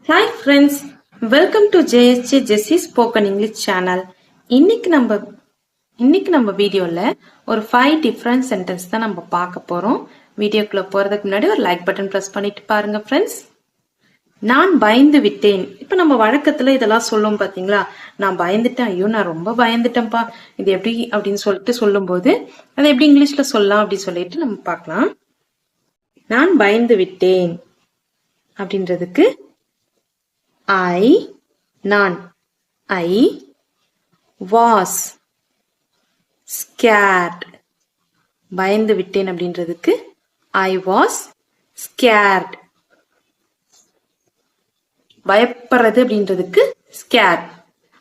Hi friends, welcome to JSJ Jessie Spoken English channel. இன்னைக்கு நம்ம வீடியோல ஒரு 5 டிஃபரண்ட் சென்டென்ஸ் தான் நம்ம பார்க்க போறோம். வீடியோக்குள்ள போறதுக்கு முன்னாடி ஒரு லைக் பட்டன் பிரஸ் பண்ணிட்டு பாருங்க ஃப்ரெண்ட்ஸ். நான் பயந்து விட்டேன். இப்ப நம்ம வழக்கத்துல இதெல்லாம் சொல்லும் பாத்தீங்களா? நான் பயந்துட்டேன், ஐயோ நான் ரொம்ப பயந்துட்டேன்ப்பா, இது எப்படி அப்படின்னு சொல்லிட்டு சொல்லும்போது அதை எப்படி இங்கிலீஷ்ல சொல்லலாம் அப்படின்னு சொல்லிட்டு நம்ம பார்க்கலாம். நான் பயந்து விட்டேன் அப்படின்றதுக்கு நான் I was scared. பயந்து விட்டேன் அப்படின்றதுக்கு I was scared. பயப்படுறது அப்படின்றதுக்கு scared.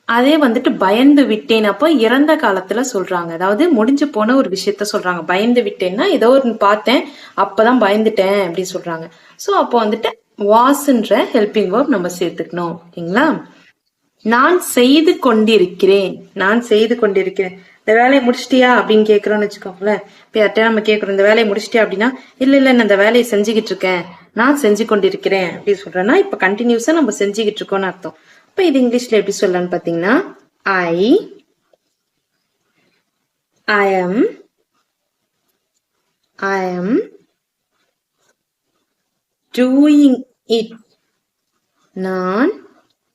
அதே வந்துட்டு பயந்து விட்டேன் அப்போ இறந்த காலத்துல சொல்றாங்க, அதாவது முடிஞ்சு போன ஒரு விஷயத்த சொல்றாங்க. பயந்து விட்டேன்னா ஏதோ ஒரு பார்த்தேன் அப்பதான் பயந்துட்டேன் அப்படின்னு சொல்றாங்க. சோ அப்போ வந்துட்டு வாஸ்ன்ற ஹெல்பிங் வேர்ப் நம்ம சேர்த்துக்கணும். ஓகேங்களா? நான் செய்து கொண்டிருக்கிறேன். இந்த வேலையை முடிச்சிட்டியா அப்படின்னு கேட்கிறோம்னு வச்சுக்கோங்களேன். இப்ப யார்கிட்ட நம்ம கேட்கிறோம் இந்த வேலையை முடிச்சிட்டியா அப்படின்னா இல்ல நான் இந்த வேலையை செஞ்சுக்கிட்டு இருக்கேன், நான் செஞ்சு கொண்டிருக்கிறேன் அப்படின்னு சொல்றேன்னா இப்ப கண்டினியூஸா நம்ம செஞ்சுக்கிட்டு இருக்கோம்னு அர்த்தம். இப்ப இது இங்கிலீஷ்ல எப்படி சொல்லலாம்னு பாத்தீங்கன்னா I am doing it. நான்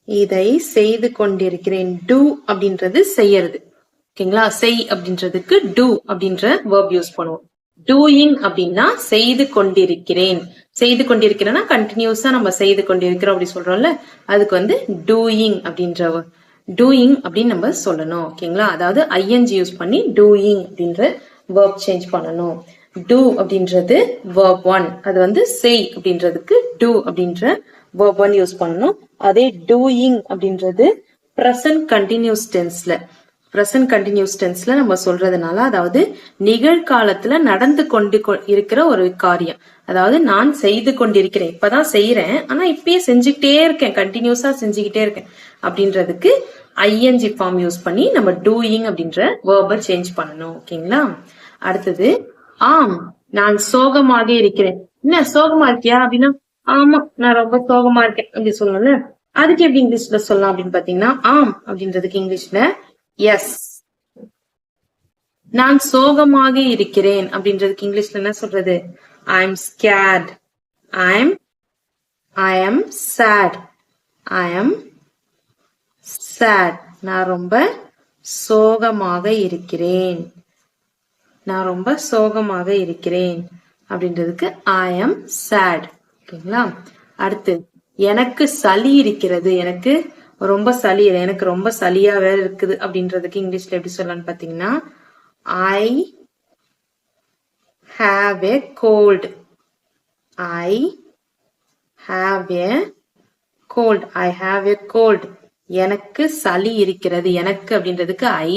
இதை செய்து கொண்டிருக்கிறேன். do அப்படின்றது செய்யறது. ஓகேங்களா? செய் அப்படின்றதுக்கு do அப்படின்ற verb யூஸ் பண்ணுவோம். doing அப்படின்னா செய்து கொண்டிருக்கிறேன். செய்து கொண்டிருக்கிறேன்னா கண்டினியூஸா நம்ம செய்து கொண்டிருக்கிறோம் அப்படி சொல்றோம்ல, அதுக்கு வந்து doing அப்படின்ற doing அப்படின்னு நம்ம சொல்லணும். ஓகேங்களா? அதாவது ing யூஸ் பண்ணி doing அப்படின்ற verb சேஞ்ச் பண்ணணும். do அப்படின்றது verb 1, அது வந்து செய் அப்படின்றதுக்கு do அப்படின்ற verb 1 யூஸ் பண்ணணும். அதே doing அப்படின்றது present continuous tenseல நம்ம சொல்றதுனால, அதாவது நிகழ்காலத்துல நடந்து கொண்டு இருக்கிற ஒரு காரியம். அதாவது நான் செய்து கொண்டிருக்கிறேன், இப்பதான் செய்யறேன், ஆனா இப்பயே செஞ்சுக்கிட்டே இருக்கேன், கண்டினியூஸா செஞ்சுக்கிட்டே இருக்கேன் அப்படின்றதுக்கு ing ஃபார்ம் யூஸ் பண்ணி நம்ம doing அப்படின்ற verb சேஞ்ச் பண்ணணும். ஓகேங்களா? அடுத்தது ஆம் நான் சோகமாக இருக்கிறேன். என்ன சோகமா இருக்கியா அப்படின்னா ஆமா நான் ரொம்ப சோகமா இருக்கேன் அப்படி சொல்லணும்ல, அதுக்கு எப்படி இங்கிலீஷ்ல சொல்லலாம் அப்படின்னு பாத்தீங்கன்னா ஆம் அப்படின்றதுக்கு இங்கிலீஷ்ல எஸ். நான் சோகமாக இருக்கிறேன் அப்படின்றதுக்கு இங்கிலீஷ்ல என்ன சொல்றது? I am scared. I am sad. I am sad. நான் ரொம்ப சோகமாக இருக்கிறேன். அப்படின்றதுக்கு ஐ எம் சேட். ஓகேங்களா? அடுத்து எனக்கு சளி இருக்கிறது. எனக்கு ரொம்ப சளியா வேற இருக்குது அப்படின்றதுக்கு இங்கிலீஷ்ல எப்படி சொல்லலாம்னு பாத்தீங்கன்னா ஐ ஹாவ் எ கோல்ட். எனக்கு சளி இருக்கிறது. எனக்கு அப்படின்றதுக்கு ஐ,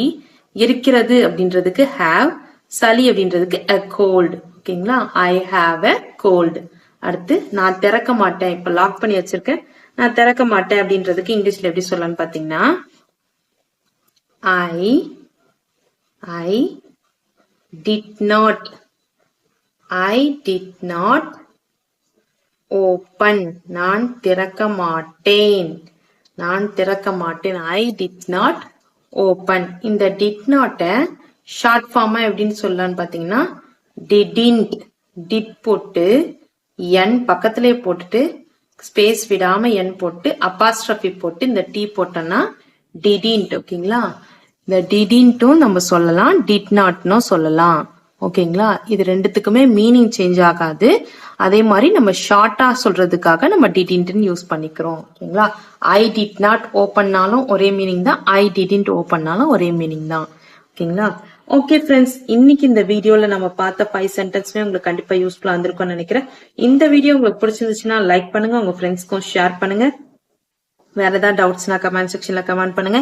இருக்கிறது அப்படின்றதுக்கு ஹாவ், சளி அப்படின்றதுக்கு a cold. ஓகேங்களா? I have a cold. அடுத்து நான் திறக்க மாட்டேன், இப்ப லாக் பண்ணி வச்சிருக்கேன், நான் திறக்க மாட்டேன் அப்படின்றதுக்கு இங்கிலீஷ்ல எப்படி சொல்லலாம்னு பாத்தீங்கன்னா ஐ டிட் நாட் ஓபன். நான் திறக்க மாட்டேன். I did not open. இந்த டிட் நாட் ஷார்ட் ஃபார்மா எப்படின்னு சொல்லலாம்னு பாத்தீங்கன்னா டிடின்ட். டிட் போட்டு என் பக்கத்திலே போட்டுட்டு ஸ்பேஸ் விடாம என் போட்டு அப்பாஸ்ட்ரஃபி போட்டு இந்த டி போட்டோம்னா டிடின்ட். ஓகேங்களா? இந்த டிடின்ட்டும் நம்ம சொல்லலாம், டிட் நாட்னும் சொல்லலாம். ஓகேங்களா? இது ரெண்டுத்துக்குமே மீனிங் சேஞ்ச் ஆகாது. அதே மாதிரி நம்ம ஷார்ட்டா சொல்றதுக்காக நம்ம டிடின்ட்னு யூஸ் பண்ணிக்கிறோம். ஓகேங்களா? ஐ டிட் நாட் ஓபன்னாலும் ஒரே மீனிங் தான், ஐ டிடின்ட் ஓபன்னாலும் ஒரே மீனிங் தான். ஓகேங்களா? ஓகே ஃப்ரெண்ட்ஸ், இன்னைக்கு இந்த வீடியோல நம்ம பார்த்த 5 சென்டென்ஸ்மே உங்களுக்கு கண்டிப்பா யூஸ்ஃபுல்லா இருந்திருக்கும்னு நினைக்கிறேன். இந்த வீடியோ உங்களுக்கு பிடிச்சிருந்துச்சுன்னா லைக் பண்ணுங்க, உங்க ஃப்ரெண்ட்ஸ்க்கும் ஷேர் பண்ணுங்க. வேற ஏதாவது டவுட்ஸ்னா கமெண்ட் செக்ஷன்ல கமெண்ட் பண்ணுங்க.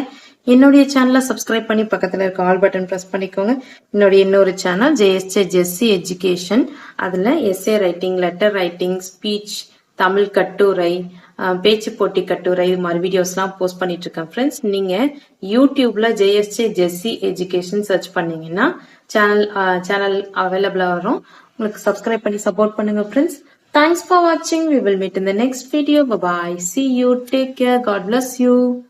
என்னுடைய சேனலை சப்ஸ்கிரைப் பண்ணி பக்கத்துல இருக்க ஆல் பட்டன் பிரஸ் பண்ணிக்கோங்க. என்னுடைய இன்னொரு சேனல் JSJ Jessie எஜுகேஷன், அதுல S A writing, letter writing, speech, Tamil கட்டுரை, பேச்சு போட்டி கட்டுரை, இது மாதிரி வீடியோஸ்லாம் போஸ்ட் பண்ணிட்டு இருக்கேன் ஃப்ரெண்ட்ஸ். நீங்க யூடியூப்ல JSJ Jessie எஜுகேஷன் சர்ச் பண்ணீங்கன்னா சேனல் அவைலபிளா வரும். உங்களுக்கு சப்ஸ்கிரைப் பண்ணி சப்போர்ட் பண்ணுங்க friends. Thanks for watching. We will meet in the next video. Bye bye. See you. Take care. God bless you.